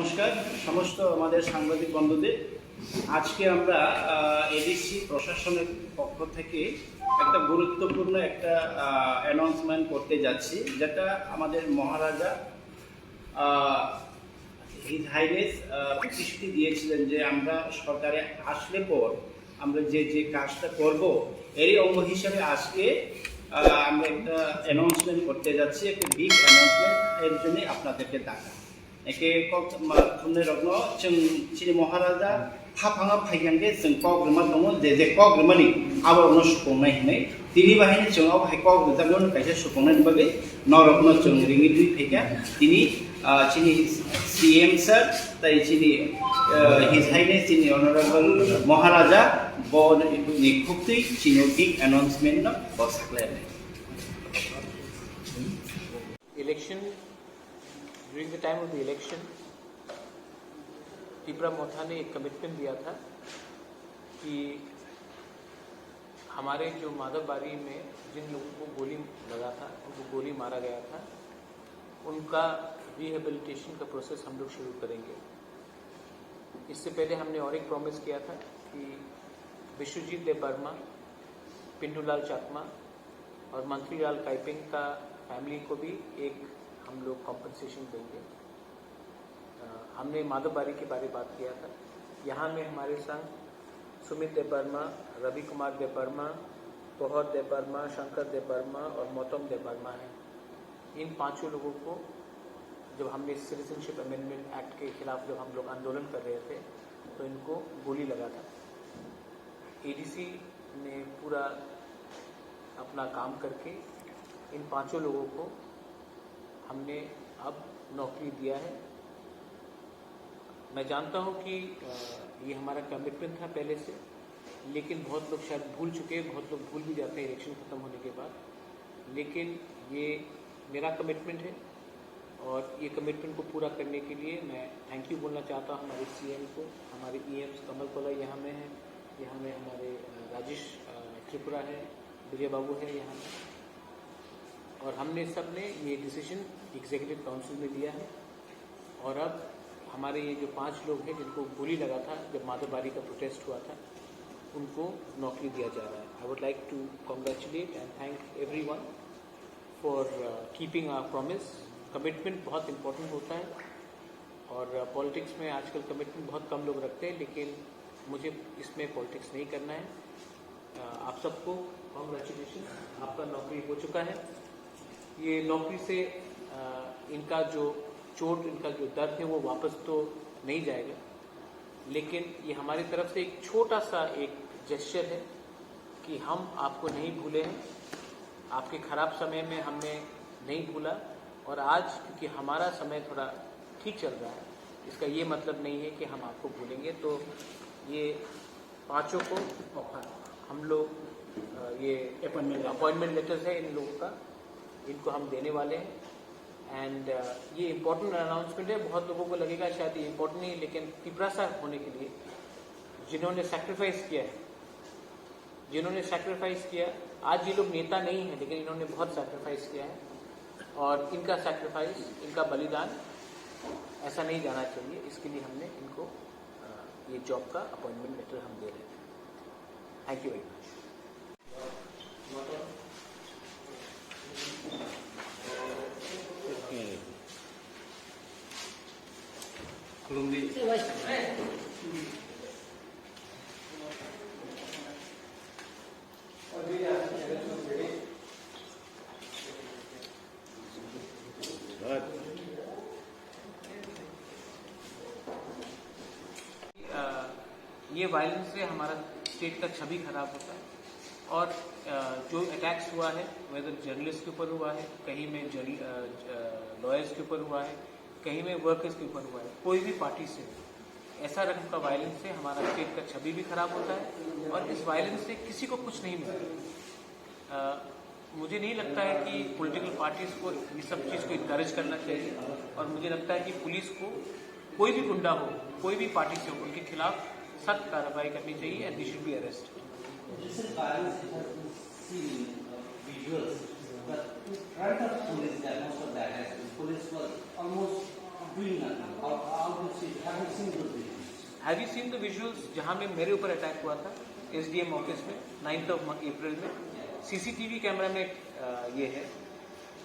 নমস্কার সমস্ত আমাদের সাংবাদিক বন্ধুদের। আজকে আমরা এডিসি প্রশাসনের পক্ষ থেকে একটা গুরুত্বপূর্ণ একটা অ্যানাউন্সমেন্ট করতে যাচ্ছি, যেটা আমাদের মহারাজা হিজ হাইনেস প্রতিশ্রুতি দিয়েছিলেন যে আমরা সরকারে আসলে পর আমরা যে যে কাজটা করব এরই অঙ্গ হিসাবে আজকে আমরা একটা অ্যানাউন্সমেন্ট করতে যাচ্ছি, একটা বিগ অ্যানাউন্সমেন্ট। এর জন্য আপনাদেরকে ডাকা একে थुननाय रत्न जों चिनि महाराजा हाफाङा फाइगांगे जों कग्रिमा दङ जे कग्रिमानि आबादनो सुफुंनाय होननाय तिनि बाहायनो जों आवहाय कग्रिजागोन खायसे सुफुंनायनि बागै नरत्न जों रिङि दुइ फैगा तिनि चिनि सीएम सर ताइ चिनि हिज हाइनेस चिनि अनरेबल महाराजा बनि खुबतै चिनि बिग अनाउंसमेंट न बसख्लाय election. During the time of the election, Tripura मोथा ने एक कमिटमेंट दिया था कि हमारे जो माधवबारी में जिन लोगों को गोली लगा था, उनको गोली मारा गया था, उनका रिहेबिलिटेशन का प्रोसेस हम लोग शुरू करेंगे। इससे पहले हमने और एक प्रॉमिस किया था कि विश्वजीत देबबर्मा, पिंटूलाल चाकमा और मंत्रीलाल काइपिंग का फैमिली को भी एक हम लोग कॉम्पनसेशन देंगे। हमने माधवबारी के बारे में बात किया था। यहाँ में हमारे संग सुमित देबबर्मा, रवि कुमार देबबर्मा, बहुत देबबर्मा, शंकर देबबर्मा और मौतम देबबर्मा हैं। इन पांचों लोगों को जब हमने सिटीजनशिप अमेंडमेंट एक्ट के खिलाफ जब हम लोग आंदोलन कर रहे थे तो इनको गोली लगा था। एडीसी ने पूरा अपना काम करके इन पांचों लोगों को हमने अब नौकरी दिया है। मैं जानता हूं कि ये हमारा कमिटमेंट था पहले से, लेकिन बहुत लोग शायद भूल चुके हैं, बहुत लोग भूल भी जाते हैं इलेक्शन खत्म होने के बाद। लेकिन ये मेरा कमिटमेंट है और ये कमिटमेंट को पूरा करने के लिए मैं थैंक यू बोलना चाहता हूँ हमारे सीएम को, हमारे ईएम कमल कोला यहाँ में है, यहाँ में हमारे राजेश त्रिपुरा है, विजय बाबू है यहाँ में, और हमने सब ने ये डिसीजन एग्जीक्यूटिव काउंसिल में लिया है। और अब हमारे ये जो 5 लोग हैं जिनको गोली लगा था जब माधवबारी का प्रोटेस्ट हुआ था, उनको नौकरी दिया जा रहा है। I would like to congratulate and thank everyone for keeping our promise. Commitment बहुत इम्पोर्टेंट होता है और पॉलिटिक्स में आजकल कमिटमेंट बहुत कम लोग रखते हैं, लेकिन मुझे इसमें पॉलिटिक्स नहीं करना है। आप सबको कॉन्ग्रेचुलेशन, आपका नौकरी हो चुका है। ये नौकरी से इनका जो चोट, इनका जो दर्द है वो वापस तो नहीं जाएगा, लेकिन ये हमारी तरफ से एक छोटा सा एक जेस्चर है कि हम आपको नहीं भूले हैं, आपके खराब समय में हमने नहीं भूला। और आज क्योंकि हमारा समय थोड़ा ठीक चल रहा है, इसका ये मतलब नहीं है कि हम आपको भूलेंगे। तो ये पांचों को हम लोग ये अपॉइंटमेंट लेटर्स है इन लोगों का, इनको हम देने वाले हैं। एंड ये इम्पोर्टेंट अनाउंसमेंट है। बहुत लोगों को लगेगा शायद ये इम्पोर्टेंट नहीं, लेकिन त्रिपुरा सा होने के लिए जिन्होंने सैक्रिफाइस किया है, जिन्होंने सैक्रिफाइस किया, आज ये लोग नेता नहीं हैं, लेकिन इन्होंने बहुत सैक्रिफाइस किया है और इनका सैक्रिफाइस, इनका बलिदान ऐसा नहीं जाना चाहिए। इसके लिए हमने इनको ये जॉब का अपॉइंटमेंट लेटर हम दे रहे हैं। Thank you very much. ये वायलेंस से हमारा स्टेट का छवि खराब होता है और जो अटैक्स हुआ है, वेदर जर्नलिस्ट के ऊपर हुआ है, कहीं में लॉयर्स के ऊपर हुआ है, कहीं में वर्कर्स के ऊपर हुआ है, कोई भी पार्टी से ऐसा रकम का वायलेंस से हमारा स्टेट का छवि भी खराब होता है और इस वायलेंस से किसी को कुछ नहीं मिलता। मुझे नहीं लगता है कि पॉलिटिकल पार्टीज को ये सब चीज़ को इनकरेज करना चाहिए और मुझे लगता है कि पुलिस को कोई भी गुंडा हो, कोई भी पार्टी से हो, उनके खिलाफ सख्त कार्रवाई करनी चाहिए and they should be arrested. Right of police, that most of that has been. Police was almost doing nothing. How this have you seen the visuals जहां में मेरे ऊपर अटैक हुआ था एसडीएम ऑफिस में 9 अप्रैल में? सीसीटीवी कैमरा में ये है,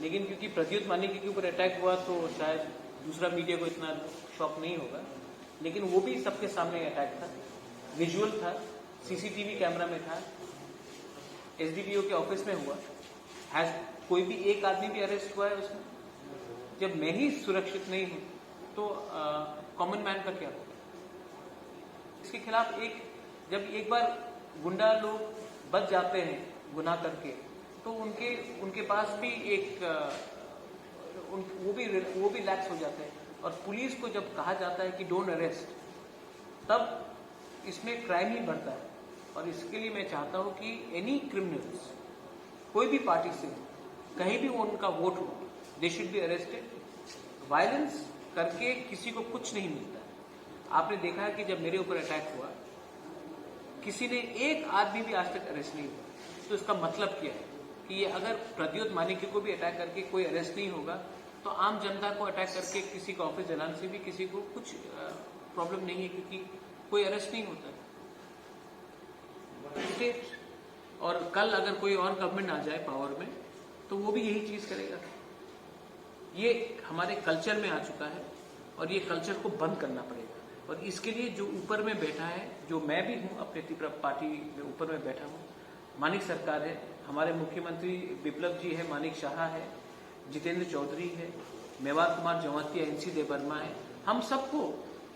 लेकिन क्योंकि प्रद्युत मानिकी के ऊपर अटैक हुआ तो शायद दूसरा मीडिया को इतना शॉक नहीं होगा, लेकिन वो भी सबके सामने अटैक था, विजुअल था, सीसीटीवी कैमरा में था, एसडीपीओ के ऑफिस में हुआ। हैज कोई भी एक आदमी भी अरेस्ट हुआ है उसमें? जब मैं ही सुरक्षित नहीं हूं तो कॉमन मैन का क्या होगा? इसके खिलाफ जब एक बार गुंडा लोग बच जाते हैं गुनाह करके, तो उनके पास भी वो भी लैक्स हो जाते हैं। और पुलिस को जब कहा जाता है कि डोंट अरेस्ट, तब इसमें क्राइम ही बढ़ता है। और इसके लिए मैं चाहता हूं कि एनी क्रिमिनल्स, कोई भी पार्टी से कहीं भी उनका वोट हो, they should be arrested. Violence करके किसी को कुछ नहीं मिलता है। आपने देखा है कि जब मेरे ऊपर अटैक हुआ, किसी ने एक आदमी भी आज तक अरेस्ट नहीं हुआ। तो इसका मतलब क्या है कि ये अगर प्रद्युत मानिकी को भी अटैक करके कोई अरेस्ट नहीं होगा, तो आम जनता को अटैक करके किसी का ऑफिस जलाने से भी किसी को कुछ प्रॉब्लम नहीं है, क्योंकि कोई अरेस्ट नहीं होता है। और कल अगर कोई और गवर्नमेंट आ जाए पावर में, तो वो भी यही चीज करेगा। ये हमारे कल्चर में आ चुका है और ये कल्चर को बंद करना पड़ेगा। और इसके लिए जो ऊपर में बैठा है, जो मैं भी हूं, अपने पार्टी में ऊपर में बैठा हूं, मानिक सरकार है, हमारे मुख्यमंत्री विप्लव जी है, मानिक शाह है, जितेंद्र चौधरी है, मेवार कुमार जमातिया, एनसी देवर्मा है। हम सबको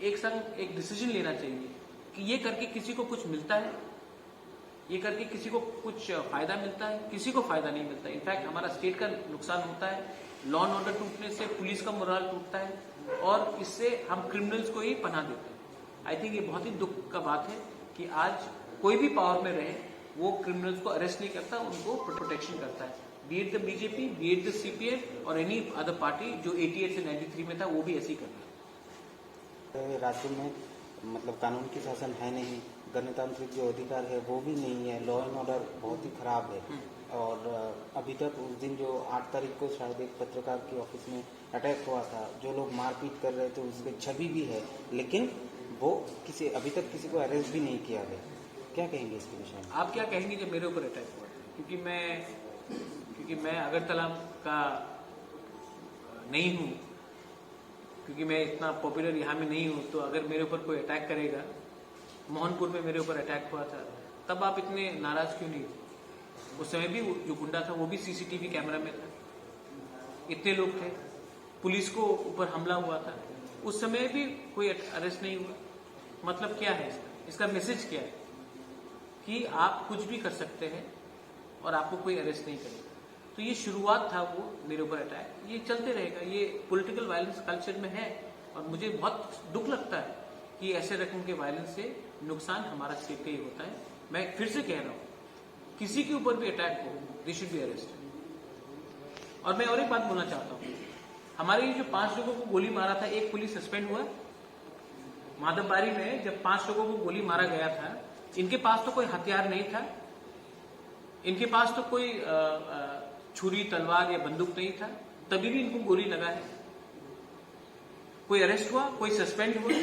एक संग एक डिसीजन लेना चाहिए कि ये करके किसी को कुछ मिलता है, ये करके किसी को कुछ फायदा मिलता है, किसी को फायदा नहीं मिलता। इनफैक्ट हमारा स्टेट का नुकसान होता है। लॉ एंड ऑर्डर टूटने से पुलिस का मोराल टूटता है और इससे हम क्रिमिनल्स को ही पनाह देते हैं। आई थिंक ये बहुत ही दुख का बात है कि आज कोई भी पावर में रहे, वो क्रिमिनल्स को अरेस्ट नहीं करता, उनको प्रोटेक्शन करता है। B it the BJP, B it the CPM और एनी अदर पार्टी जो 88 से 93 में था, वो भी ऐसे ही कर रहा है। राज्य में मतलब कानून की शासन है नहीं, गणतांत्रिक जो अधिकार है वो भी नहीं है, लॉ एंड ऑर्डर बहुत ही खराब है। और अभी तक उस दिन जो 8 तारीख को शायद एक पत्रकार के ऑफिस में अटैक हुआ था, जो लोग मारपीट कर रहे थे उसकी छवि भी है, लेकिन वो अभी तक किसी को अरेस्ट भी नहीं किया गया। क्या कहेंगे इसके विषय में? आप क्या कहेंगे जब मेरे ऊपर अटैक हुआ? क्योंकि मैं अगरतला का नहीं हूँ, क्योंकि मैं इतना पॉपुलर यहाँ में नहीं हूँ, तो अगर मेरे ऊपर कोई अटैक करेगा, मोहनपुर में मेरे ऊपर अटैक हुआ था, तब आप इतने नाराज क्यों नहीं थे? उस समय भी जो गुंडा था वो भी सीसीटीवी कैमरा में था, इतने लोग थे, पुलिस को ऊपर हमला हुआ था, उस समय भी कोई अरेस्ट नहीं हुआ। मतलब क्या है इसका मैसेज क्या है? कि आप कुछ भी कर सकते हैं और आपको कोई अरेस्ट नहीं करेगा। तो ये शुरुआत था वो मेरे ऊपर अटैक, ये चलते रहेगा। ये पॉलिटिकल वायलेंस कल्चर में है और मुझे बहुत दुख लगता है कि ऐसे रकम के वायलेंस से नुकसान हमारा स्टेट का ही होता है। मैं फिर से कह रहा हूं, किसी के ऊपर भी अटैक हो, दे शुड बी अरेस्टेड। और मैं और एक बात बोलना चाहता हूं, हमारे ये जो 5 लोगों को गोली मारा था, एक पुलिस सस्पेंड हुआ। माधवबारी में जब 5 लोगों को गोली मारा गया था, इनके पास तो कोई हथियार नहीं था, इनके पास तो कोई छुरी तलवार या बंदूक नहीं था, तभी भी इनको गोली लगा है। कोई अरेस्ट हुआ, कोई सस्पेंड हुआ।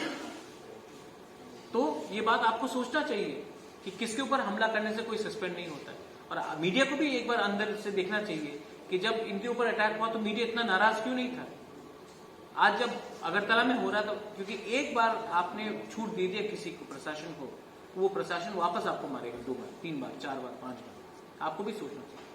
तो ये बात आपको सोचना चाहिए कि किसके ऊपर हमला करने से कोई सस्पेंड नहीं होता है। और मीडिया को भी एक बार अंदर से देखना चाहिए कि जब इनके ऊपर अटैक हुआ तो मीडिया इतना नाराज क्यों नहीं था। आज जब अगरतला में हो रहा था, क्योंकि एक बार आपने छूट दे दिया किसी को, प्रशासन को, वो प्रशासन वापस आपको मारेगा 2 बार, 3 बार, 4 बार, 5 बार। आपको भी सोचना चाहिए।